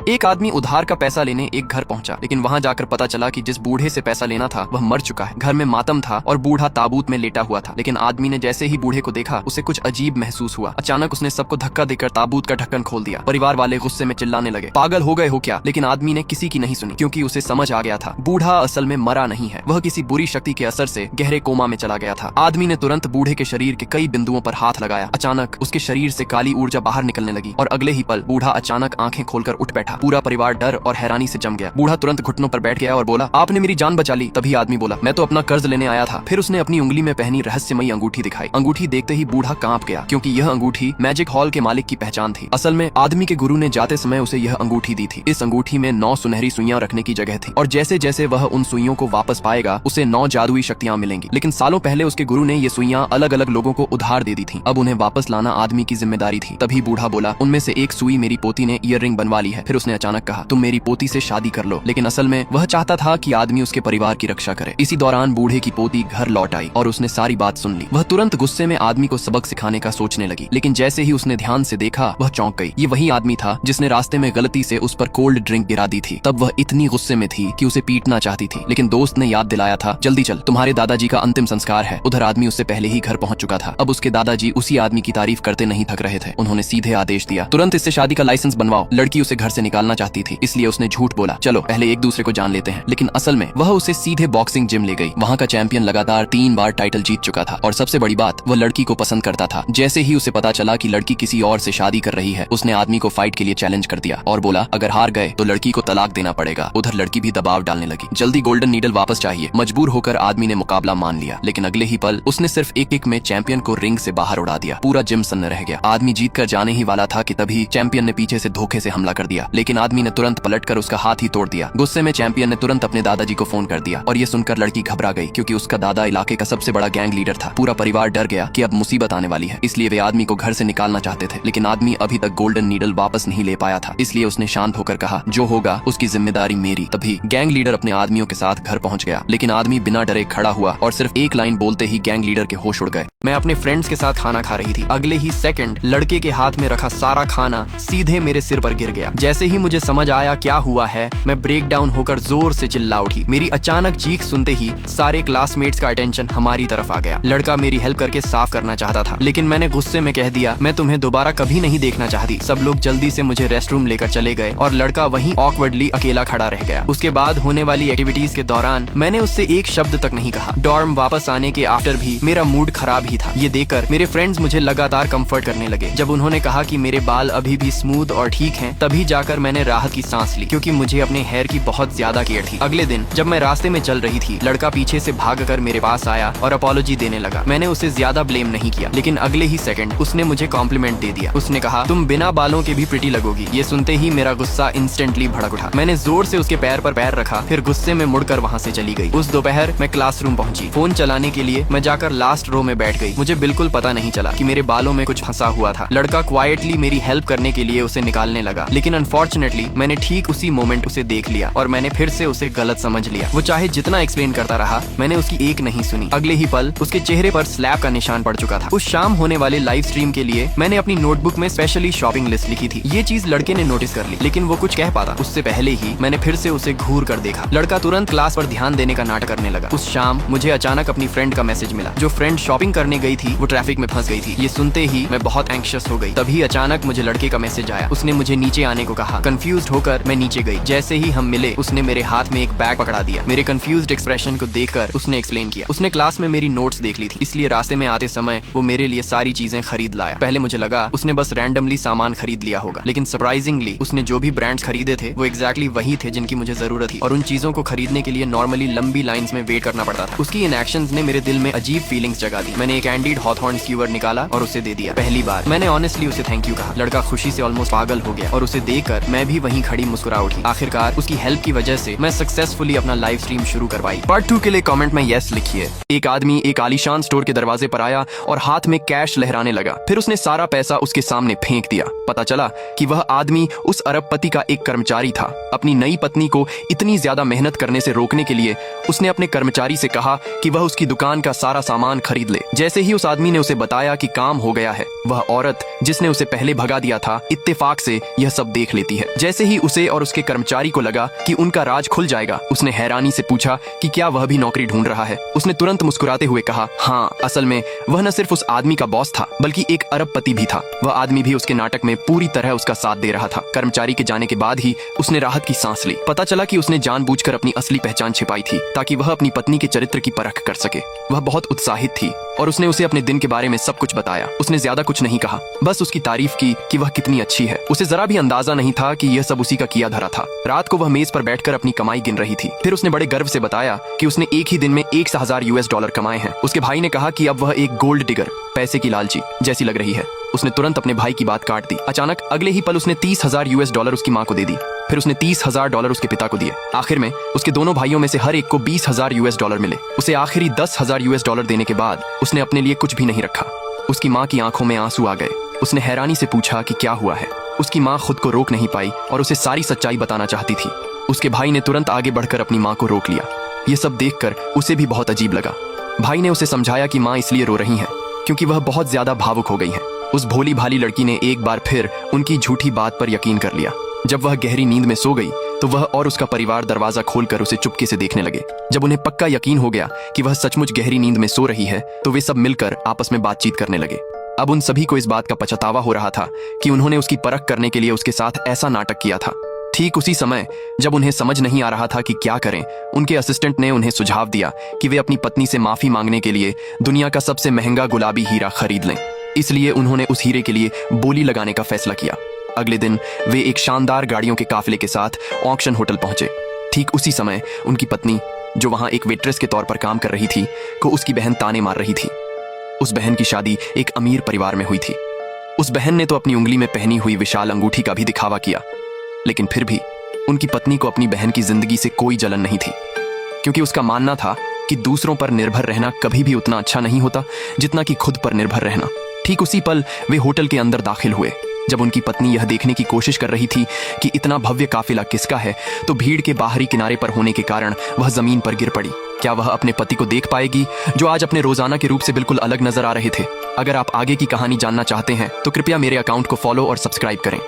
एक आदमी उधार का पैसा लेने एक घर पहुंचा, लेकिन वहां जाकर पता चला कि जिस बूढ़े से पैसा लेना था वह मर चुका है। घर में मातम था और बूढ़ा ताबूत में लेटा हुआ था। लेकिन आदमी ने जैसे ही बूढ़े को देखा उसे कुछ अजीब महसूस हुआ। अचानक उसने सबको धक्का देकर ताबूत का ढक्कन खोल दिया। परिवार वाले गुस्से में चिल्लाने लगे, पागल हो गए हो क्या? लेकिन आदमी ने किसी की नहीं सुनी, क्योंकि उसे समझ आ गया था बूढ़ा असल में मरा नहीं है, वह किसी बुरी शक्ति के असर से गहरे कोमा में चला गया था। आदमी ने तुरंत बूढ़े के शरीर के कई बिंदुओं पर हाथ लगाया। अचानक उसके शरीर से काली ऊर्जा बाहर निकलने लगी और अगले ही पल बूढ़ा अचानक आंखें खोलकर उठ बैठा। पूरा परिवार डर और हैरानी से जम गया। बूढ़ा तुरंत घुटनों पर बैठ गया और बोला, आपने मेरी जान बचा ली। तभी आदमी बोला, मैं तो अपना कर्ज लेने आया था। फिर उसने अपनी उंगली में पहनी रहस्यमयी अंगूठी दिखाई। अंगूठी देखते ही बूढ़ा कांप गया, क्योंकि यह अंगूठी मैजिक हॉल के मालिक की पहचान थी। असल में आदमी के गुरु ने जाते समय उसे यह अंगूठी दी थी। इस अंगूठी में 9 सुनहरी सुइयां रखने की जगह थी और जैसे जैसे वह उन सुइयों को वापस पाएगा उसे 9 जादुई शक्तियां मिलेंगी। लेकिन सालों पहले उसके गुरु ने ये सुइयां अलग अलग लोगों को उधार दे दी थी। अब उन्हें वापस लाना आदमी की जिम्मेदारी थी। तभी बूढ़ा बोला, उनमें से एक सुई मेरी पोती ने ईयररिंग बनवा ली है। फिर उसने अचानक कहा, तुम मेरी पोती से शादी कर लो। लेकिन असल में वह चाहता था कि आदमी उसके परिवार की रक्षा करे। इसी दौरान बूढ़े की पोती घर लौट आई और उसने सारी बात सुन ली। वह तुरंत गुस्से में आदमी को सबक सिखाने का सोचने लगी, लेकिन जैसे ही उसने ध्यान से देखा वह चौंक गई। ये वही आदमी था जिसने रास्ते में गलती से उस पर कोल्ड ड्रिंक गिरा दी थी। तब वह इतनी गुस्से में थी कि उसे पीटना चाहती थी, लेकिन दोस्त ने याद दिलाया था, जल्दी चल, तुम्हारे दादाजी का अंतिम संस्कार है। उधर आदमी उससे पहले ही घर पहुंच चुका था। अब उसके दादाजी उसी आदमी की तारीफ करते नहीं थक रहे थे। उन्होंने सीधे आदेश दिया, तुरंत इससे शादी का लाइसेंस बनवाओ। लड़की उसे घर से निकालना चाहती थी, इसलिए उसने झूठ बोला, चलो पहले एक दूसरे को जान लेते हैं। लेकिन असल में वह उसे सीधे बॉक्सिंग जिम ले गई। वहाँ का चैंपियन लगातार 3 बार टाइटल जीत चुका था और सबसे बड़ी बात, वह लड़की को पसंद करता था। जैसे ही उसे पता चला कि लड़की किसी और से शादी कर रही है, उसने आदमी को फाइट के लिए चैलेंज कर दिया और बोला, अगर हार गए तो लड़की को तलाक देना पड़ेगा। उधर लड़की भी दबाव डालने लगी, जल्दी गोल्डन नीडल वापस चाहिए। मजबूर होकर आदमी ने मुकाबला मान लिया, लेकिन अगले ही पल उसने सिर्फ एक किक में चैंपियन को रिंग से बाहर उड़ा दिया। पूरा जिम सन्न रह गया। आदमी जीत कर जाने ही वाला था कि तभी चैंपियन ने पीछे से धोखे से हमला कर दिया, लेकिन आदमी ने तुरंत पलटकर उसका हाथ ही तोड़ दिया। गुस्से में चैंपियन ने तुरंत अपने दादाजी को फोन कर दिया और ये सुनकर लड़की घबरा गई, क्योंकि उसका दादा इलाके का सबसे बड़ा गैंग लीडर था। पूरा परिवार डर गया कि अब मुसीबत आने वाली है, इसलिए वे आदमी को घर से निकालना चाहते थे। लेकिन आदमी अभी तक गोल्डन नीडल वापस नहीं ले पाया था, इसलिए उसने शांत होकर कहा, जो होगा उसकी जिम्मेदारी मेरी। तभी गैंग लीडर अपने आदमियों के साथ घर पहुंच गया, लेकिन आदमी बिना डरे खड़ा हुआ और सिर्फ एक लाइन बोलते ही गैंग लीडर के होश उड़ गए। मैं अपने फ्रेंड्स के साथ खाना खा रही थी। अगले ही सेकंड लड़के के हाथ में रखा सारा खाना सीधे मेरे सिर पर गिर गया। जैसे ही मुझे समझ आया क्या हुआ है, मैं ब्रेक डाउन होकर जोर से चिल्ला उठी। मेरी अचानक चीख सुनते ही सारे क्लासमेट्स का अटेंशन हमारी तरफ आ गया। लड़का मेरी हेल्प करके साफ करना चाहता था, लेकिन मैंने गुस्से में कह दिया, मैं तुम्हें दोबारा कभी नहीं देखना चाहती। सब लोग जल्दी से मुझे रेस्ट रूम लेकर चले गए और लड़का वहीं ऑकवर्डली अकेला खड़ा रह गया। उसके बाद होने वाली एक्टिविटीज के दौरान मैंने उससे एक शब्द तक नहीं कहा। डॉर्म वापस आने के आफ्टर भी मेरा मूड खराब ही था। ये देखकर मेरे फ्रेंड्स मुझे लगातार कंफर्ट करने लगे। जब उन्होंने कहा कि मेरे बाल अभी भी स्मूथ और ठीक हैं, तभी जाकर मैंने राहत की सांस ली, क्योंकि मुझे अपने हेयर की बहुत ज्यादा केयर थी। अगले दिन जब मैं रास्ते में चल रही थी, लड़का पीछे से भागकर मेरे पास आया और अपॉलॉजी देने लगा। मैंने उसे ज्यादा ब्लेम नहीं किया, लेकिन अगले ही सेकंड उसने मुझे कॉम्प्लीमेंट दे दिया। उसने कहा, तुम बिना बालों के भी प्रिटी लगोगी। ये सुनते ही मेरा गुस्सा इंस्टेंटली भड़क उठा। मैंने जोर से उसके पैर पर पैर रखा, फिर गुस्से में मुड़कर वहाँ से चली गई। उस दोपहर मैं क्लासरूम पहुंची। फोन चलाने के लिए मैं जाकर लास्ट रो में बैठ गई। मुझे बिल्कुल पता नहीं चला कि मेरे बालों में कुछ फंसा हुआ था। लड़का क्वाइटली मेरी हेल्प करने के लिए उसे निकालने लगा, लेकिन अनफॉर्चुनेटली मैंने ठीक उसी मोमेंट उसे देख लिया और मैंने फिर से उसे गलत समझ लिया। वो चाहे जितना एक्सप्लेन करता रहा, मैंने उसकी एक नहीं सुनी। अगले ही पल उसके चेहरे पर स्लैप का निशान पड़ चुका था। उस शाम होने वाले लाइव स्ट्रीम के लिए मैंने अपनी नोटबुक में स्पेशली शॉपिंग लिस्ट लिखी थी। ये चीज लड़के ने नोटिस कर ली, लेकिन वो कुछ कह पाता उससे पहले ही मैंने फिर से उसे घूर कर देखा। लड़का तुरंत क्लास पर ध्यान देने का नाटक करने लगा। उस शाम मुझे अचानक अपनी फ्रेंड का मैसेज मिला। जो फ्रेंड शॉपिंग करने गई थी वो ट्रैफिक में फंस गई थी। ये सुनते ही मैं बहुत एंग्शियस हो गई। तभी अचानक मुझे लड़के का मैसेज आया। उसने मुझे नीचे आने को कहा। कंफ्यूज्ड होकर मैं नीचे गई। जैसे ही हम मिले, उसने मेरे हाथ में एक बैग पकड़ा दिया। मेरे कंफ्यूज्ड एक्सप्रेशन को देखकर उसने एक्सप्लेन किया, उसने क्लास में मेरी नोट्स देख ली थी, इसलिए रास्ते में आते समय वो मेरे लिए सारी चीजें खरीद लाया। पहले मुझे लगा उसने बस रैंडमली सामान खरीद लिया होगा, लेकिन सरप्राइजिंगली उसने जो भी ब्रांड्स खरीदे थे वो एग्जैक्टली वही थे जिनकी मुझे जरूरत थी, और उन चीजों को खरीदने के लिए नॉर्मली लंबी लाइंस में वेट करना पड़ता था। उसकी इन एक्शंस ने मेरे दिल में अजीब फीलिंग्स जगा दी। मैंने एक कैंडीड हॉथॉर्न स्क्यूअर निकाला और उसे दे दिया। पहली बार मैंने ऑनेस्टली उसे थैंक यू कहा। लड़का खुशी से ऑलमोस्ट पागल हो गया और उसे देखकर मैं भी वहीं खड़ी मुस्कुरा उठी। आखिरकार उसकी हेल्प की वजह से मैं सक्सेसफुली अपना लाइव स्ट्रीम शुरू करवाई। पार्ट 2 के लिए कमेंट में यस लिखिए। एक आदमी एक आलीशान स्टोर के दरवाजे पर आया और हाथ में कैश लहराने लगा। फिर उसने सारा पैसा उसके सामने फेंक दिया। पता चला कि वह आदमी उस अरबपति का एक कर्मचारी था। अपनी नई पत्नी को इतनी ज्यादा मेहनत करने से रोकने के लिए उसने अपने कर्मचारी से कहा कि वह उसकी दुकान का सारा सामान खरीद ले। जैसे ही उस आदमी ने उसे बताया कि काम हो गया है, वह औरत जिसने उसे पहले भगा दिया था इत्तेफाक से यह सब देख लेती है। रही है। जैसे ही उसे और उसके कर्मचारी को लगा कि उनका राज खुल जाएगा, उसने हैरानी से पूछा कि क्या वह भी नौकरी ढूंढ रहा है। उसने तुरंत मुस्कुराते हुए कहा, हाँ, असल में वह न सिर्फ उस आदमी का बॉस था बल्कि एक अरबपति भी था। वह आदमी भी उसके नाटक में पूरी तरह उसका साथ दे रहा था। कर्मचारी के जाने के बाद ही उसने राहत की सांस ली। पता चला कि उसने जानबूझकर अपनी असली पहचान छिपाई थी ताकि वह अपनी पत्नी के चरित्र की परख कर सके। वह बहुत उत्साहित थी और उसने उसे अपने दिन के बारे में सब कुछ बताया। उसने ज्यादा कुछ नहीं कहा, बस उसकी तारीफ की कि वह कितनी अच्छी है। उसे जरा भी अंदाजा नहीं था कि यह सब उसी का किया धरा था। रात को वह मेज पर बैठकर अपनी कमाई गिन रही थी। फिर उसने बड़े गर्व से बताया कि उसने एक ही दिन में $1,000 कमाए हैं। उसके भाई ने कहा कि अब वह एक गोल्ड डिगर, पैसे की लालची जैसी लग रही है। उसने तुरंत अपने भाई की बात काट दी। अचानक अगले ही पल उसने $30,000 उसकी माँ को दे दी। फिर उसने $30,000 उसके पिता को दिए। आखिर में उसके दोनों भाइयों में से हर एक को $20,000 मिले। उसे आखिरी $10,000 देने के बाद उसने अपने लिए कुछ भी नहीं रखा। उसकी माँ की आंखों में आंसू आ गए। उसने हैरानी से पूछा कि क्या हुआ है। उसकी माँ खुद को रोक नहीं पाई और उसे सारी सच्चाई बताना चाहती थी। उसके भाई ने तुरंत आगे बढ़कर अपनी माँ को रोक लिया। ये सब देखकर उसे भी बहुत अजीब लगा। भाई ने उसे समझाया कि माँ इसलिए रो रही हैं क्योंकि वह बहुत ज्यादा भावुक हो गई हैं। उस भोली भाली लड़की ने एक बार फिर उनकी झूठी बात पर यकीन कर लिया। जब वह गहरी नींद में सो गई तो वह और उसका परिवार दरवाजा खोलकर उसे चुपके से देखने लगे। जब उन्हें पक्का यकीन हो गया कि वह सचमुच गहरी नींद में सो रही है तो वे सब मिलकर आपस में बातचीत करने लगे। अब उन सभी को इस बात का पछतावा हो रहा था कि उन्होंने उसकी परख करने के लिए उसके साथ ऐसा नाटक किया था। ठीक उसी समय जब उन्हें समझ नहीं आ रहा था कि क्या करें, उनके असिस्टेंट ने उन्हें सुझाव दिया कि वे अपनी पत्नी से माफी मांगने के लिए दुनिया का सबसे महंगा गुलाबी हीरा खरीद लें। इसलिए उन्होंने उस हीरे के लिए बोली लगाने का फैसला किया। अगले दिन वे एक शानदार गाड़ियों के काफिले के साथ ऑक्शन होटल पहुंचे। ठीक उसी समय उनकी पत्नी, जो वहां एक वेट्रेस के तौर पर काम कर रही थी, को उसकी बहन ताने मार रही थी। उस बहन की शादी एक अमीर परिवार में हुई थी। उस बहन ने तो अपनी उंगली में पहनी हुई विशाल अंगूठी का भी दिखावा किया, लेकिन फिर भी उनकी पत्नी को अपनी बहन की जिंदगी से कोई जलन नहीं थी, क्योंकि उसका मानना था कि दूसरों पर निर्भर रहना कभी भी उतना अच्छा नहीं होता जितना कि खुद पर निर्भर रहना। ठीक उसी पल वे होटल के अंदर दाखिल हुए। जब उनकी पत्नी यह देखने की कोशिश कर रही थी कि इतना भव्य काफिला किसका है, तो भीड़ के बाहरी किनारे पर होने के कारण वह जमीन पर गिर पड़ी। क्या वह अपने पति को देख पाएगी, जो आज अपने रोजाना के रूप से बिल्कुल अलग नजर आ रहे थे? अगर आप आगे की कहानी जानना चाहते हैं तो कृपया मेरे अकाउंट को फॉलो और सब्सक्राइब करें।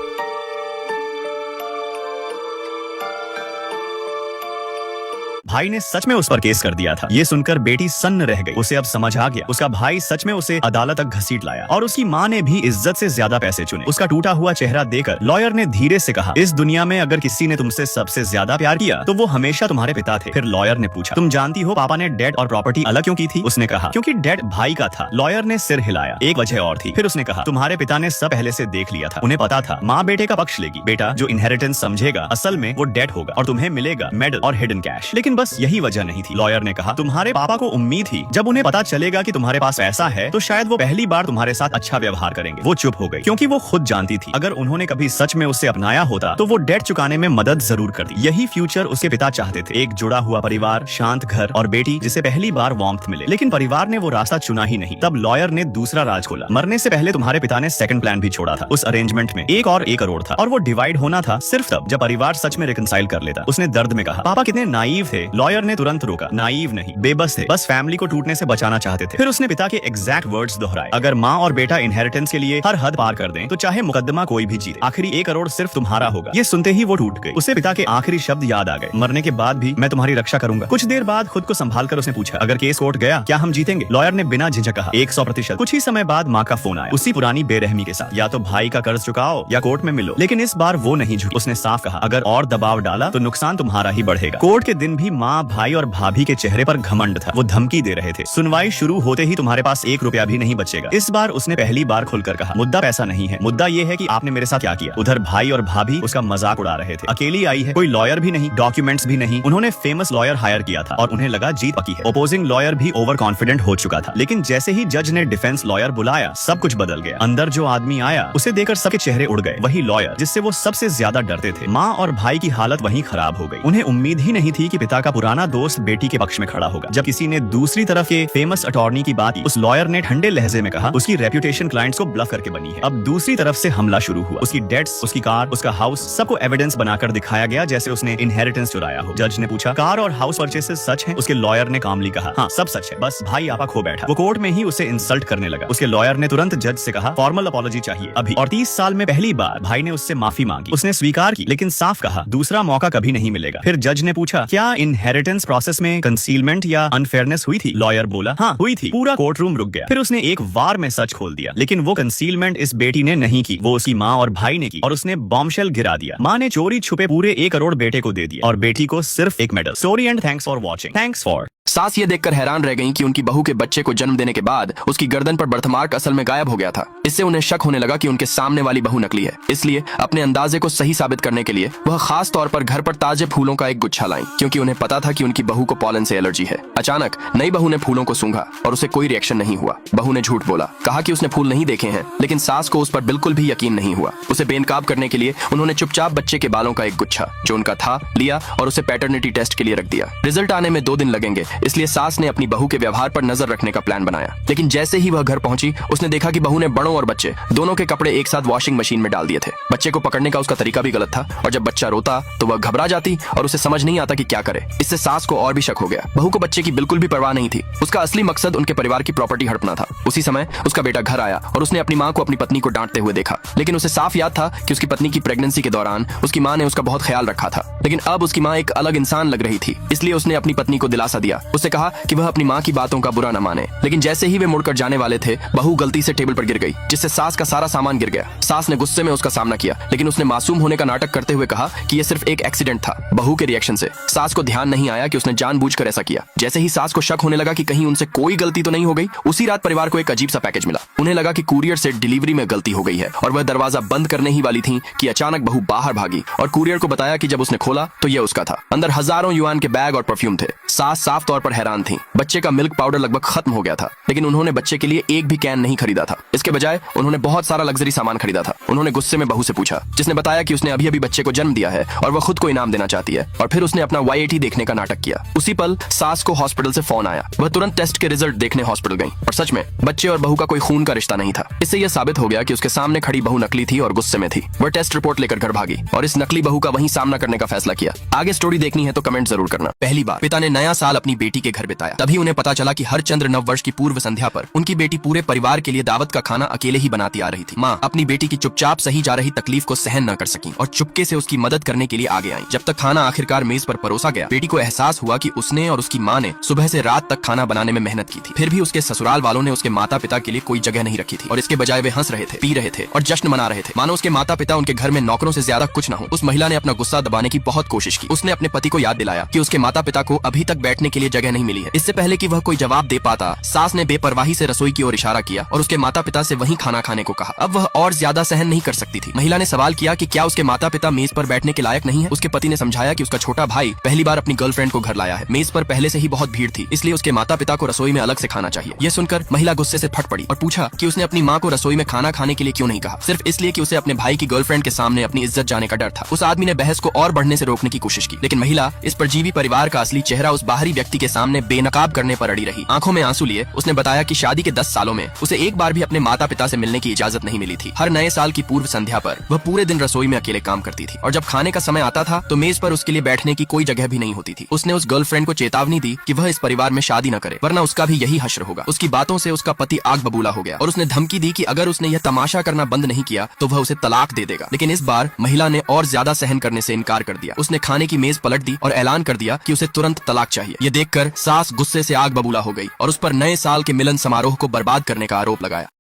भाई ने सच में उस पर केस कर दिया था। ये सुनकर बेटी सन्न रह गई। उसे अब समझ आ गया, उसका भाई सच में उसे अदालत तक घसीट लाया और उसकी माँ ने भी इज्जत से ज्यादा पैसे चुने। उसका टूटा हुआ चेहरा देखकर लॉयर ने धीरे से कहा, इस दुनिया में अगर किसी ने तुमसे सबसे ज्यादा प्यार किया तो वो हमेशा तुम्हारे पिता थे। फिर लॉयर ने पूछा, तुम जानती हो पापा ने डेट और प्रॉपर्टी अलग क्यों की थी? उसने कहा, क्योंकि डेट भाई का था। लॉयर ने सिर हिलाया, एक वजह और थी। फिर उसने कहा, तुम्हारे पिता ने सब पहले से देख लिया था। उन्हें पता था माँ बेटे का पक्ष लेगी। बेटा जो इनहेरिटेंस समझेगा असल में वो डेट होगा और तुम्हें मिलेगा मेडल और हिडन कैश। लेकिन बस यही वजह नहीं थी। लॉयर ने कहा, तुम्हारे पापा को उम्मीद थी जब उन्हें पता चलेगा कि तुम्हारे पास पैसा है तो शायद वो पहली बार तुम्हारे साथ अच्छा व्यवहार करेंगे। वो चुप हो गई क्योंकि वो खुद जानती थी अगर उन्होंने कभी सच में उसे अपनाया होता तो वो डेट चुकाने में मदद जरूर करती। यही फ्यूचर उसके पिता चाहते थे, एक जुड़ा हुआ परिवार, शांत घर और बेटी जिसे पहली बार वार्मथ मिले। लेकिन परिवार ने वो रास्ता चुना ही नहीं। तब लॉयर ने दूसरा राज खोला। मरने से पहले तुम्हारे पिता ने सेकंड प्लान भी छोड़ा था। उस अरेंजमेंट में 1 और 1 करोड़ था और वो डिवाइड होना था सिर्फ तब जब परिवार सच में रिकंसाइल कर लेता। उसने दर्द में कहा, पापा कितने नाइव थे। लॉयर ने तुरंत रोका, नाइव नहीं, बेबस थे, बस फैमिली को टूटने से बचाना चाहते थे। फिर उसने पिता के एग्जैक्ट वर्ड्स दोहराए, अगर माँ और बेटा इनहेरिटेंस के लिए हर हद पार कर दें तो चाहे मुकदमा कोई भी जीते, आखिरी 1 करोड़ सिर्फ तुम्हारा होगा। ये सुनते ही वो टूट गई। उसे पिता के आखिरी शब्द याद आ गए, मरने के बाद भी मैं तुम्हारी रक्षा करूंगा। कुछ देर बाद खुद को संभाल कर उसने पूछा, अगर केस कोर्ट गया क्या हम जीतेंगे? लॉयर ने बिना झिझक कहा, 100%। कुछ ही समय बाद माँ का फोन आया, उसी पुरानी बेरहमी के साथ, या तो भाई का कर्ज चुकाओ या कोर्ट में मिलो। लेकिन इस बार वो नहीं झुकी। उसने साफ कहा, अगर और दबाव डाला तो नुकसान तुम्हारा ही बढ़ेगा। कोर्ट के दिन भी माँ, भाई और भाभी के चेहरे पर घमंड था। वो धमकी दे रहे थे, सुनवाई शुरू होते ही तुम्हारे पास 1 रुपया भी नहीं बचेगा। इस बार उसने पहली बार खुलकर कहा, मुद्दा पैसा नहीं है, मुद्दा ये है कि आपने मेरे साथ क्या किया। उधर भाई और भाभी उसका मजाक उड़ा रहे थे। अकेली आई है, कोई लॉयर भी नहीं, डॉक्यूमेंट्स भी नहीं। उन्होंने फेमस लॉयर हायर किया था और उन्हें लगा जीत पक्की है। ओपोजिंग लॉयर भी ओवर कॉन्फिडेंट हो चुका था। लेकिन जैसे ही जज ने डिफेंस लॉयर बुलाया सब कुछ बदल गया। अंदर जो आदमी आया उसे देखकर सबके चेहरे उड़ गए। वही लॉयर जिससे वो सबसे ज्यादा डरते थे। माँ और भाई की हालत वहीं खराब हो गई। उन्हें उम्मीद ही नहीं थी कि पिता का पुराना दोस्त बेटी के पक्ष में खड़ा होगा। जब किसी ने दूसरी तरफ के फेमस अटॉर्नी की बात की, उस लॉयर ने ठंडे लहजे में कहा उसकी रेपुटेशन क्लाइंट्स को ब्लफ करके बनी है। अब दूसरी तरफ से हमला शुरू हुआ। उसकी डेट्स, उसकी कार, उसका हाउस, सबको एविडेंस बनाकर दिखाया गया जैसे उसने इनहेरिटेंस चुराया हो। जज ने पूछा, कार और हाउस परचेसेस सच हैं? उसके लॉयर ने कामली कहा, हाँ सब सच है, बस भाई आपा खो बैठा। वो कोर्ट में ही उसे इंसल्ट करने लगा। उसके लॉयर ने तुरंत जज से कहा, फॉर्मल अपॉलॉजी चाहिए अभी। और 30 साल में पहली बार भाई ने उससे माफी मांगी। उसने स्वीकार की, लेकिन साफ कहा दूसरा मौका कभी नहीं मिलेगा। फिर जज ने पूछा, क्या इनहेरिटेंस प्रोसेस में कंसीलमेंट या अनफेयरनेस हुई थी? लॉयर बोला, हाँ हुई थी। पूरा कोर्ट रूम रुक गया। फिर उसने एक वार में सच खोल दिया, लेकिन वो कंसीलमेंट इस बेटी ने नहीं की, वो उसकी माँ और भाई ने की। और उसने बॉम्बशेल गिरा दिया। माँ ने चोरी छुपे पूरे 1 करोड़ बेटे को दे दिया और बेटी को सिर्फ 1 medal. Story and thanks for watching. Thanks for. सास ये देखकर हैरान रह गईं कि उनकी बहू के बच्चे को जन्म देने के बाद उसकी गर्दन पर बर्थमार्क असल में गायब हो गया था। इससे उन्हें शक होने लगा कि उनके सामने वाली बहू नकली है। इसलिए अपने अंदाजे को सही साबित करने के लिए वह खास तौर पर घर पर ताजे फूलों का एक गुच्छा लाई, क्योंकि उन्हें पता था कि उनकी बहू को पॉलन से एलर्जी है। अचानक नई बहू ने फूलों को सूंघा और उसे कोई रिएक्शन नहीं हुआ। बहू ने झूठ बोला, कहा कि उसने फूल नहीं देखे हैं, लेकिन सास को उस पर बिल्कुल भी यकीन नहीं हुआ। उसे बेनकाब करने के लिए उन्होंने चुपचाप बच्चे के बालों का एक गुच्छा जो उनका था लिया और उसे पैटर्निटी टेस्ट के लिए रख दिया। रिजल्ट आने में 2 दिन लगेंगे, इसलिए सास ने अपनी बहू के व्यवहार पर नजर रखने का प्लान बनाया। लेकिन जैसे ही वह घर पहुंची, उसने देखा कि बहू ने बड़ों और बच्चे दोनों के कपड़े एक साथ वॉशिंग मशीन में डाल दिए थे। बच्चे को पकड़ने का उसका तरीका भी गलत था और जब बच्चा रोता तो वह घबरा जाती और उसे समझ नहीं आता कि क्या करे। इससे सास को और भी शक हो गया। बहू को बच्चे की बिल्कुल भी परवाह नहीं थी। उसका असली मकसद उनके परिवार की प्रॉपर्टी हड़पना था। उसी समय उसका बेटा घर आया और उसने अपनी माँ को अपनी पत्नी को डांटते हुए देखा, लेकिन उसे साफ याद था कि उसकी पत्नी की प्रेगनेंसी के दौरान उसकी माँ ने उसका बहुत ख्याल रखा था। लेकिन अब उसकी माँ एक अलग इंसान लग रही थी, इसलिए उसने अपनी पत्नी को दिलासा दिया। उससे कहा कि वह अपनी माँ की बातों का बुरा न माने। लेकिन जैसे ही वे मुड़कर जाने वाले थे, बहू गलती से टेबल पर गिर गई, जिससे सास का सारा सामान गिर गया। सास ने गुस्से में उसका सामना किया, लेकिन उसने मासूम होने का नाटक करते हुए कहा कि यह सिर्फ एक एक्सीडेंट था। बहू के रिएक्शन से सास को ध्यान नहीं आया कि उसने जानबूझकर ऐसा किया। जैसे ही सास को शक होने लगा कि कहीं उनसे कोई गलती तो नहीं हो गई, उसी रात परिवार को एक अजीब सा पैकेज मिला। उन्हें लगा कि कुरियर से डिलीवरी में गलती हो गई है और वह दरवाजा बंद करने ही वाली थी कि अचानक बहू बाहर भागी और कुरियर को बताया कि जब उसने खोला तो यह उसका था। अंदर हजारों युआन के बैग और परफ्यूम थे। सास साफ तौर पर हैरान थी। बच्चे का मिल्क पाउडर लगभग खत्म हो गया था, लेकिन उन्होंने बच्चे के लिए एक भी कैन नहीं खरीदा था। इसके बजाय उन्होंने बहुत सारा लग्जरी सामान खरीदा था। उन्होंने गुस्से में बहू से पूछा, जिसने बताया कि उसने अभी अभी बच्चे को जन्म दिया है और वह खुद को इनाम देना चाहती है। और फिर उसने अपना YAT देखने का नाटक किया। उसी पल सास को हॉस्पिटल से फोन आया। वह तुरंत टेस्ट के रिजल्ट देखने हॉस्पिटल गई और सच में बच्चे और बहू का कोई खून का रिश्ता नहीं था। इससे यह साबित हो गया कि उसके सामने खड़ी बहू नकली थी और गुस्से में थी। वह टेस्ट रिपोर्ट लेकर घर भागी और इस नकली बहू का वहीं सामना करने का फैसला किया। आगे स्टोरी देखनी है तो कमेंट जरूर करना। पहली बार पिता ने नया साल अपनी बेटी के घर बिताया। तभी उन्हें पता चला कि हर चंद्र नव वर्ष की पूर्व संध्या पर उनकी बेटी पूरे परिवार के लिए दावत का खाना अकेले ही बनाती आ रही थी। माँ अपनी बेटी की चुपचाप सही जा रही तकलीफ को सहन न कर सकी और चुपके से उसकी मदद करने के लिए आगे आई। जब तक खाना आखिरकार मेज पर परोसा गया, बेटी को एहसास हुआ कि उसने और उसकी माँ ने सुबह से रात तक खाना बनाने में मेहनत की थी। फिर भी उसके ससुराल वालों ने उसके माता पिता के लिए कोई जगह नहीं रखी थी और इसके बजाय वे हंस रहे थे, पी रहे थे और जश्न मना रहे थे, मानो उसके माता पिता उनके घर में नौकरों से ज्यादा कुछ न हो। उस महिला ने अपना गुस्सा दबाने की बहुत कोशिश की। उसने अपने पति को याद दिलाया कि उसके माता पिता को अभी तक बैठने के लिए जगह नहीं मिली है। इससे पहले कि वह कोई जवाब दे पाता, सास ने बेपरवाही से रसोई की ओर इशारा किया और उसके माता पिता से वहीं खाना खाने को कहा। अब वह और ज्यादा सहन नहीं कर सकती थी। महिला ने सवाल किया कि क्या उसके माता पिता मेज पर बैठने के लायक नहीं है। उसके पति ने समझाया कि उसका छोटा भाई पहली बार अपनी गर्लफ्रेंड को घर लाया है। मेज पर पहले से ही बहुत भीड़ थी, इसलिए उसके माता पिता को रसोई में अलग से खाना चाहिए। यह सुनकर महिला गुस्से से फट पड़ी और पूछा कि उसने अपनी माँ को रसोई में खाना खाने के लिए क्यों नहीं कहा। सिर्फ इसलिए कि उसे अपने भाई की गर्लफ्रेंड के सामने अपनी इज्जत जाने का डर था। उस आदमी ने बहस को और बढ़ने से रोकने की कोशिश की, लेकिन महिला इस परजीवी परिवार का असली चेहरा उस बाहरी व्यक्ति के सामने बेनकाब करने पर अड़ी रही। आंखों में आंसू लिए उसने बताया कि शादी के 10 सालों में उसे एक बार भी अपने माता पिता से मिलने की इजाजत नहीं मिली थी। हर नए साल की पूर्व संध्या पर वह पूरे दिन रसोई में अकेले काम करती थी और जब खाने का समय आता था तो मेज पर उसके लिए बैठने की कोई जगह भी नहीं होती थी। उसने उस गर्लफ्रेंड को चेतावनी दी कि वह इस परिवार में शादी न करे, वरना उसका भी यही हश्र होगा। उसकी बातों से उसका पति आग बबूला हो गया और उसने धमकी दी कि अगर उसने यह तमाशा करना बंद नहीं किया तो वह उसे तलाक दे देगा। लेकिन इस बार महिला ने और ज्यादा सहन करने से इनकार कर दिया। उसने खाने की मेज पलट दी और ऐलान कर दिया कि उसे तुरंत तलाक चाहिए। यह देखकर सास गुस्से से आग बबूला हो गई और उस पर नए साल के मिलन समारोह को बर्बाद करने का आरोप लगाया।